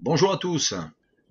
Bonjour à tous.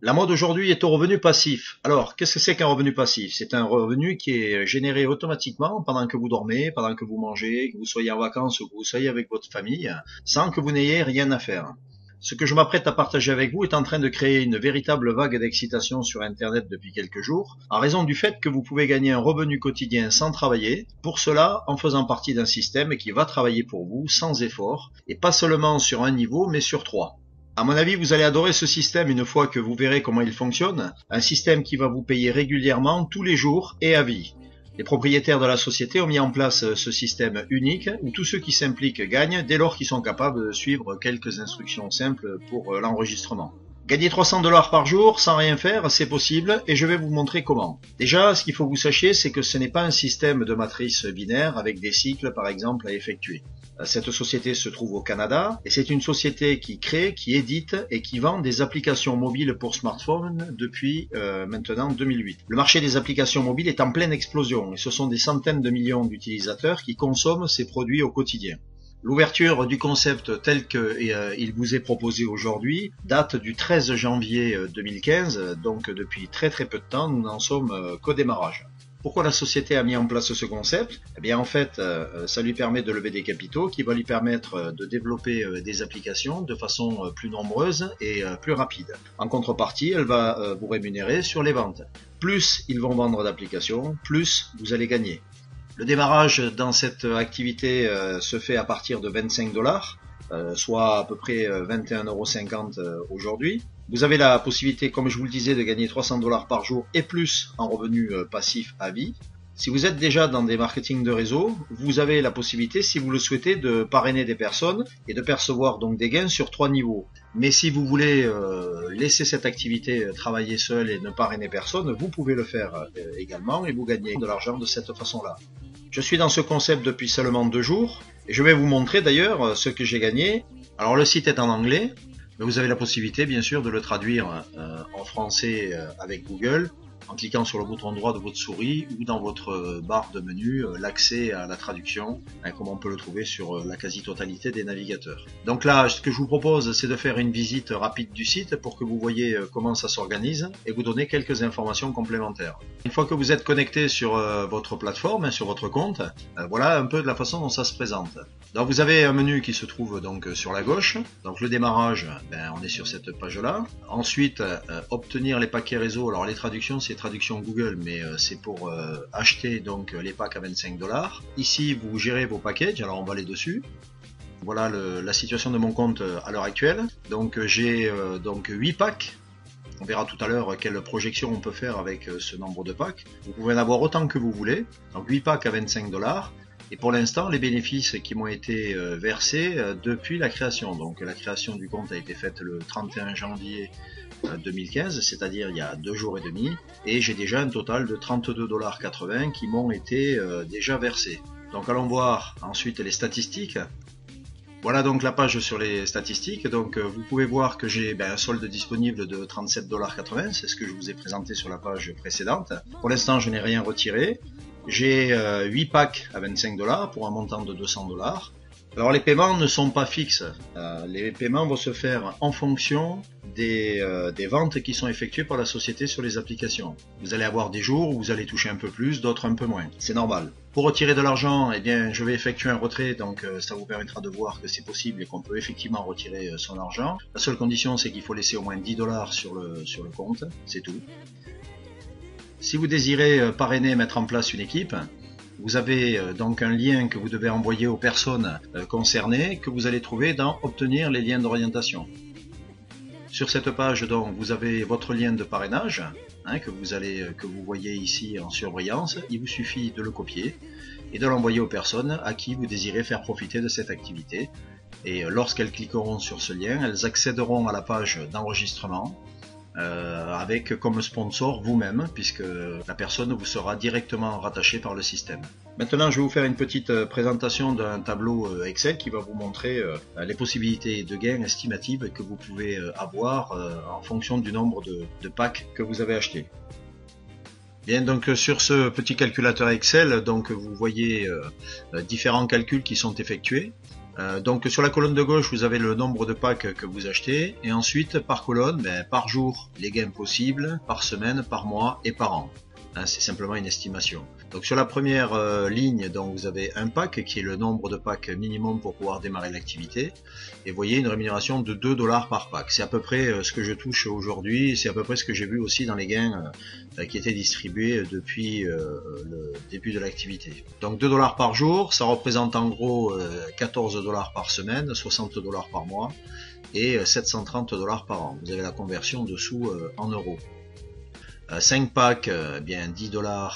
La mode aujourd'hui est au revenu passif. Alors, qu'est-ce que c'est qu'un revenu passif? C'est un revenu qui est généré automatiquement pendant que vous dormez, pendant que vous mangez, que vous soyez en vacances ou que vous soyez avec votre famille, sans que vous n'ayez rien à faire. Ce que je m'apprête à partager avec vous est en train de créer une véritable vague d'excitation sur Internet depuis quelques jours, en raison du fait que vous pouvez gagner un revenu quotidien sans travailler, pour cela en faisant partie d'un système qui va travailler pour vous sans effort, et pas seulement sur un niveau, mais sur trois. À mon avis, vous allez adorer ce système une fois que vous verrez comment il fonctionne. Un système qui va vous payer régulièrement, tous les jours et à vie. Les propriétaires de la société ont mis en place ce système unique où tous ceux qui s'impliquent gagnent dès lors qu'ils sont capables de suivre quelques instructions simples pour l'enregistrement. Gagner 300 $ par jour sans rien faire, c'est possible et je vais vous montrer comment. Déjà, ce qu'il faut que vous sachiez, c'est que ce n'est pas un système de matrice binaire avec des cycles par exemple à effectuer. Cette société se trouve au Canada et c'est une société qui crée, qui édite et qui vend des applications mobiles pour smartphone depuis maintenant 2008. Le marché des applications mobiles est en pleine explosion et ce sont des centaines de millions d'utilisateurs qui consomment ces produits au quotidien. L'ouverture du concept tel qu'il vous est proposé aujourd'hui date du 13 janvier 2015, donc depuis très peu de temps, nous n'en sommes qu'au démarrage. Pourquoi la société a mis en place ce concept? Eh bien en fait, ça lui permet de lever des capitaux qui va lui permettre de développer des applications de façon plus nombreuse et plus rapide. En contrepartie, elle va vous rémunérer sur les ventes. Plus ils vont vendre d'applications, plus vous allez gagner. Le démarrage dans cette activité se fait à partir de 25 $, soit à peu près 21,50 € aujourd'hui. Vous avez la possibilité, comme je vous le disais, de gagner 300 $ par jour et plus en revenu passif à vie. Si vous êtes déjà dans des marketing de réseau, vous avez la possibilité, si vous le souhaitez, de parrainer des personnes et de percevoir donc des gains sur 3 niveaux. Mais si vous voulez laisser cette activité travailler seul et ne parrainer personne, vous pouvez le faire également et vous gagnez de l'argent de cette façon-là. Je suis dans ce concept depuis seulement 2 jours et je vais vous montrer d'ailleurs ce que j'ai gagné. Alors le site est en anglais, mais vous avez la possibilité bien sûr de le traduire en français avec Google en cliquant sur le bouton droit de votre souris ou dans votre barre de menu l'accès à la traduction, comme on peut le trouver sur la quasi-totalité des navigateurs. Donc là, ce que je vous propose, c'est de faire une visite rapide du site pour que vous voyez comment ça s'organise et vous donner quelques informations complémentaires. Une fois que vous êtes connecté sur votre plateforme, sur votre compte, voilà un peu de la façon dont ça se présente. Donc vous avez un menu qui se trouve donc sur la gauche. Donc le démarrage, on est sur cette page-là. Ensuite, obtenir les paquets réseau. Alors les traductions, c'est traduction Google, mais c'est pour acheter donc les packs à 25 $. Ici, vous gérez vos packages. Alors on va aller dessus. Voilà la situation de mon compte à l'heure actuelle. Donc j'ai donc 8 packs. On verra tout à l'heure quelle projection on peut faire avec ce nombre de packs. Vous pouvez en avoir autant que vous voulez. Donc 8 packs à 25 $. Et pour l'instant, les bénéfices qui m'ont été versés depuis la création. Donc la création du compte a été faite le 31 janvier 2015, c'est-à-dire il y a 2 jours et demi. Et j'ai déjà un total de 32,80 $ qui m'ont été déjà versés. Donc allons voir ensuite les statistiques. Voilà donc la page sur les statistiques. Donc vous pouvez voir que j'ai un solde disponible de 37,80 $, c'est ce que je vous ai présenté sur la page précédente. Pour l'instant, je n'ai rien retiré. J'ai 8 packs à 25 $ pour un montant de 200 $. Alors les paiements ne sont pas fixes. Les paiements vont se faire en fonction des ventes qui sont effectuées par la société sur les applications. Vous allez avoir des jours où vous allez toucher un peu plus, d'autres un peu moins. C'est normal. Pour retirer de l'argent, eh bien, je vais effectuer un retrait, donc ça vous permettra de voir que c'est possible et qu'on peut effectivement retirer son argent. La seule condition, c'est qu'il faut laisser au moins 10 $ sur le compte, c'est tout. Si vous désirez parrainer et mettre en place une équipe, vous avez donc un lien que vous devez envoyer aux personnes concernées que vous allez trouver dans Obtenir les liens d'orientation. Sur cette page, donc, vous avez votre lien de parrainage que vous voyez ici en surbrillance. Il vous suffit de le copier et de l'envoyer aux personnes à qui vous désirez faire profiter de cette activité. Et lorsqu'elles cliqueront sur ce lien, elles accéderont à la page d'enregistrement avec comme sponsor vous-même, puisque la personne vous sera directement rattachée par le système. Maintenant, je vais vous faire une petite présentation d'un tableau Excel qui va vous montrer les possibilités de gains estimatives que vous pouvez avoir en fonction du nombre de packs que vous avez achetés. Bien, donc sur ce petit calculateur Excel, donc vous voyez différents calculs qui sont effectués. Donc sur la colonne de gauche, vous avez le nombre de packs que vous achetez, et ensuite par colonne, par jour, les gains possibles, par semaine, par mois et par an. Hein, c'est simplement une estimation. Donc sur la première ligne, donc vous avez un pack qui est le nombre de packs minimum pour pouvoir démarrer l'activité. Et vous voyez une rémunération de 2 $ par pack. C'est à peu près ce que je touche aujourd'hui. C'est à peu près ce que j'ai vu aussi dans les gains qui étaient distribués depuis le début de l'activité. Donc 2 $ par jour, ça représente en gros 14 $ par semaine, 60 $ par mois et 730 $ par an. Vous avez la conversion dessous en euros. 5 packs, bien 10 $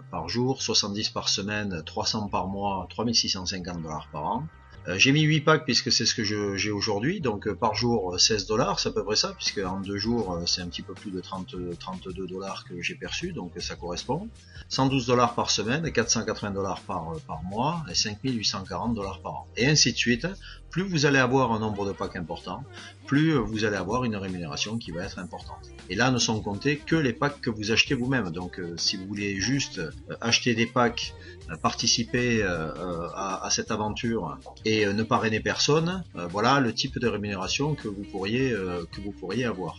par jour, 70 par semaine, 300 par mois, 3650 $ par an. J'ai mis 8 packs puisque c'est ce que j'ai aujourd'hui, donc par jour 16 $, c'est à peu près ça, puisque en 2 jours c'est un petit peu plus de 32 $ que j'ai perçu, donc ça correspond. 112 $ par semaine, 480 $ par mois et 5840 $ par an. Et ainsi de suite. Plus vous allez avoir un nombre de packs important, plus vous allez avoir une rémunération qui va être importante. Et là ne sont comptés que les packs que vous achetez vous-même. Donc si vous voulez juste acheter des packs, participer à cette aventure et ne parrainer personne, voilà le type de rémunération que vous pourriez avoir.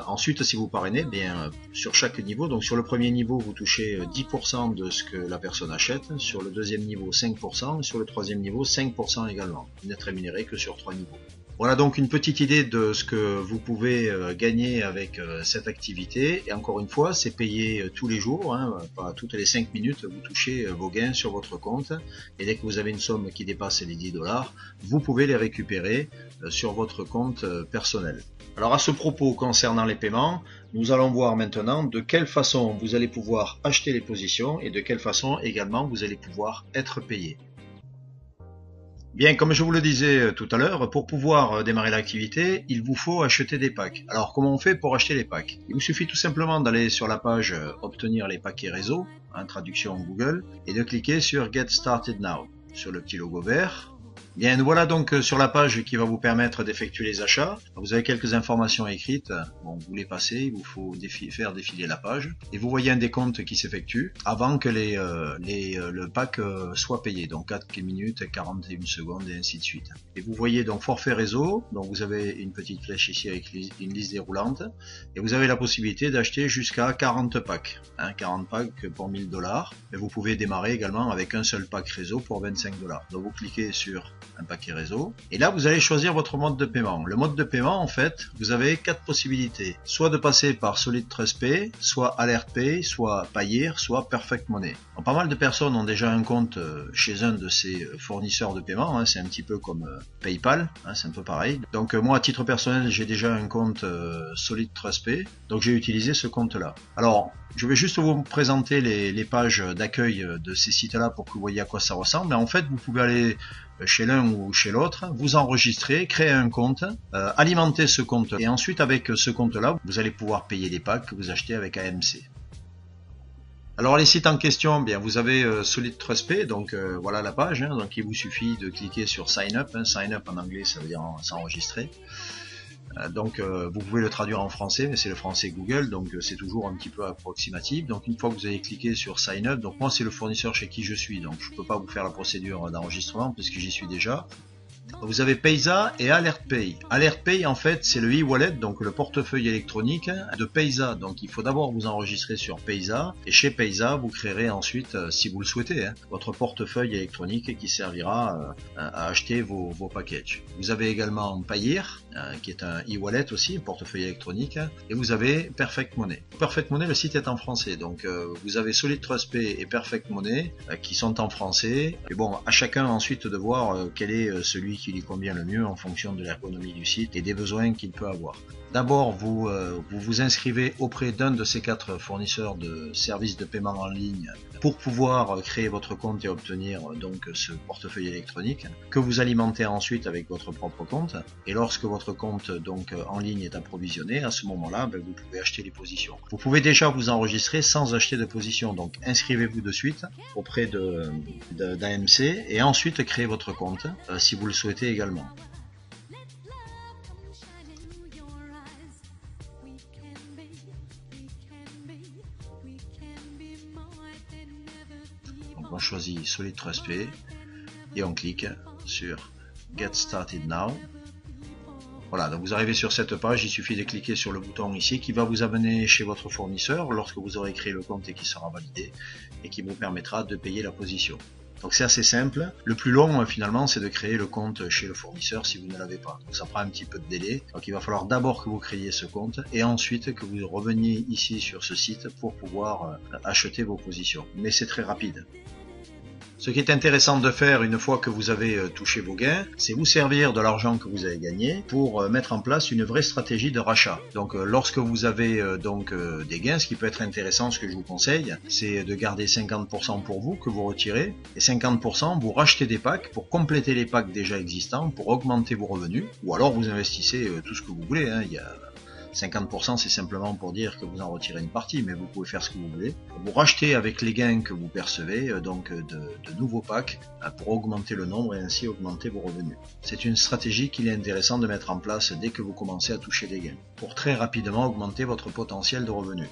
Ensuite, si vous parrainez, bien sur chaque niveau, donc sur le premier niveau, vous touchez 10% de ce que la personne achète, sur le deuxième niveau 5%, et sur le troisième niveau 5% également. Vous n'êtes rémunéré que sur 3 niveaux. Voilà donc une petite idée de ce que vous pouvez gagner avec cette activité. Et encore une fois, c'est payé tous les jours, hein, pas toutes les 5 minutes, vous touchez vos gains sur votre compte. Et dès que vous avez une somme qui dépasse les 10 $, vous pouvez les récupérer sur votre compte personnel. Alors à ce propos concernant les paiements, nous allons voir maintenant de quelle façon vous allez pouvoir acheter les positions et de quelle façon également vous allez pouvoir être payé. Bien, comme je vous le disais tout à l'heure, pour pouvoir démarrer l'activité, il vous faut acheter des packs. Alors, comment on fait pour acheter les packs? Il vous suffit tout simplement d'aller sur la page Obtenir les paquets réseau, en traduction Google, et de cliquer sur Get Started Now, sur le petit logo vert. Bien, nous voilà donc sur la page qui va vous permettre d'effectuer les achats. Vous avez quelques informations écrites. Bon, vous les passez, il vous faut faire défiler la page. Et vous voyez un décompte qui s'effectue avant que le pack soit payé. Donc 4 minutes, 41 secondes et ainsi de suite. Et vous voyez donc forfait réseau. Donc vous avez une petite flèche ici avec une liste déroulante. Et vous avez la possibilité d'acheter jusqu'à 40 packs. 40 packs pour 1000 $. Et vous pouvez démarrer également avec un seul pack réseau pour 25 $. Donc vous cliquez sur un paquet réseau et là vous allez choisir votre mode de paiement. Le mode de paiement, en fait, vous avez 4 possibilités, soit de passer par Solid Trust Pay, soit Alert Pay, soit Payeer, soit Perfect Money. Donc, pas mal de personnes ont déjà un compte chez un de ces fournisseurs de paiement, hein, c'est un petit peu comme PayPal, hein, c'est un peu pareil. Donc moi à titre personnel j'ai déjà un compte Solid Trust Pay, donc j'ai utilisé ce compte là. Alors je vais juste vous présenter les pages d'accueil de ces sites là pour que vous voyez à quoi ça ressemble. Mais en fait vous pouvez aller chez l'un ou chez l'autre, vous enregistrer, créer un compte, alimenter ce compte et ensuite avec ce compte là vous allez pouvoir payer les packs que vous achetez avec AMC. Alors les sites en question, bien vous avez Solid Trust Pay, donc voilà la page, hein, donc il vous suffit de cliquer sur Sign Up, hein, Sign Up en anglais ça veut dire s'enregistrer. Donc vous pouvez le traduire en français, mais c'est le français Google, donc c'est toujours un petit peu approximatif. Donc une fois que vous avez cliqué sur Sign Up, donc moi c'est le fournisseur chez qui je suis, donc je ne peux pas vous faire la procédure d'enregistrement puisque j'y suis déjà. Vous avez Payza et Alert Pay. Alert Pay, en fait, c'est le e-wallet, donc le portefeuille électronique de Payza. Donc il faut d'abord vous enregistrer sur Payza, et chez Payza, vous créerez ensuite, si vous le souhaitez, hein, votre portefeuille électronique qui servira à acheter vos packages. Vous avez également Payeer, qui est un e-wallet aussi, un portefeuille électronique, et vous avez Perfect Money. Perfect Money, le site est en français, donc vous avez Solid Trust Pay et Perfect Money qui sont en français. Et bon, à chacun ensuite de voir quel est celui qui lui convient le mieux en fonction de l'ergonomie du site et des besoins qu'il peut avoir. D'abord, vous vous inscrivez auprès d'un de ces 4 fournisseurs de services de paiement en ligne pour pouvoir créer votre compte et obtenir donc ce portefeuille électronique que vous alimentez ensuite avec votre propre compte. Et lorsque votre compte donc en ligne est approvisionné, à ce moment-là, vous pouvez acheter les positions. Vous pouvez déjà vous enregistrer sans acheter de position. Donc inscrivez-vous de suite auprès d'AMC et ensuite créez votre compte si vous le souhaitez également. Donc on choisit Solid Trust Pay et on clique sur Get Started Now. Voilà, donc vous arrivez sur cette page, il suffit de cliquer sur le bouton ici qui va vous amener chez votre fournisseur lorsque vous aurez créé le compte et qui sera validé et qui vous permettra de payer la position. Donc c'est assez simple. Le plus long finalement c'est de créer le compte chez le fournisseur si vous ne l'avez pas. Donc ça prend un petit peu de délai. Donc il va falloir d'abord que vous créiez ce compte et ensuite que vous reveniez ici sur ce site pour pouvoir acheter vos positions. Mais c'est très rapide. Ce qui est intéressant de faire une fois que vous avez touché vos gains, c'est vous servir de l'argent que vous avez gagné pour mettre en place une vraie stratégie de rachat. Donc lorsque vous avez des gains, ce qui peut être intéressant, ce que je vous conseille, c'est de garder 50% pour vous que vous retirez et 50% vous rachetez des packs pour compléter les packs déjà existants, pour augmenter vos revenus, ou alors vous investissez tout ce que vous voulez. Il y a 50% c'est simplement pour dire que vous en retirez une partie, mais vous pouvez faire ce que vous voulez. Vous rachetez avec les gains que vous percevez de nouveaux packs pour augmenter le nombre et ainsi augmenter vos revenus. C'est une stratégie qu'il est intéressant de mettre en place dès que vous commencez à toucher des gains, pour très rapidement augmenter votre potentiel de revenus.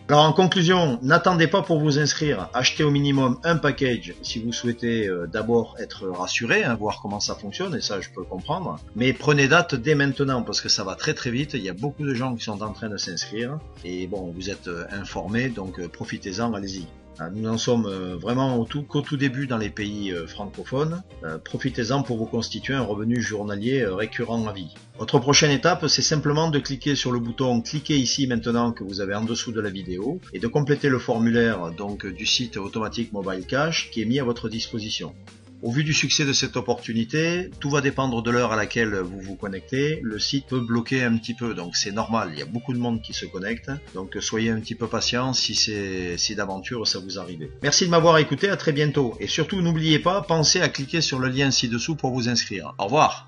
Alors en conclusion, n'attendez pas pour vous inscrire, achetez au minimum un package si vous souhaitez d'abord être rassuré, voir comment ça fonctionne, et ça je peux le comprendre, mais prenez date dès maintenant parce que ça va très très vite, il y a beaucoup de gens qui sont en train de s'inscrire, et bon, vous êtes informés, donc profitez-en, allez-y. Nous en sommes vraiment qu'au tout début dans les pays francophones. Profitez-en pour vous constituer un revenu journalier récurrent à vie. Votre prochaine étape, c'est simplement de cliquer sur le bouton « Cliquez ici maintenant » que vous avez en dessous de la vidéo et de compléter le formulaire du site Automatic Mobile Cash qui est mis à votre disposition. Au vu du succès de cette opportunité, tout va dépendre de l'heure à laquelle vous vous connectez. Le site peut bloquer un petit peu, donc c'est normal, il y a beaucoup de monde qui se connecte. Donc soyez un petit peu patient si d'aventure ça vous arrive. Merci de m'avoir écouté, à très bientôt. Et surtout n'oubliez pas, pensez à cliquer sur le lien ci-dessous pour vous inscrire. Au revoir.